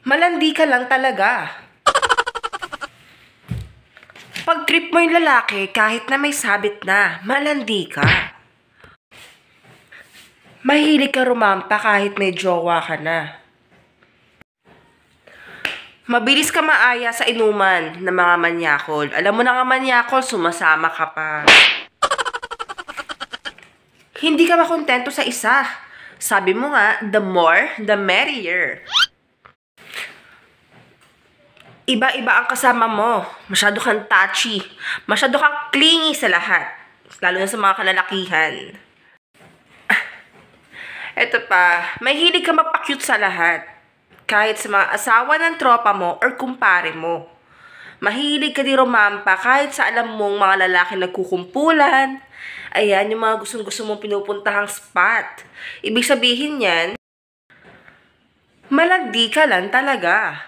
Malandi ka lang talaga. Pag trip mo yung lalaki, kahit na may sabit na, malandi ka. Mahilig ka rumampa kahit may jowa ka na. Mabilis ka maaya sa inuman ng mga manyakol. Alam mo na nga manyakol, sumasama ka pa. Hindi ka makontento sa isa. Sabi mo nga, the more, the merrier. Iba-iba ang kasama mo. Masyado kang touchy. Masyado kang clingy sa lahat. Lalo na sa mga kalalakihan. Eto pa, may hilig ka magpa-cute sa lahat. Kahit sa mga asawa ng tropa mo or kumpare mo. Mahilig ka di rumampa kahit sa alam mong mga lalaki nagkukumpulan. Ayan, yung mga gustong-gusto mong pinupuntahang spot. Ibig sabihin yan, malagdi ka lang talaga.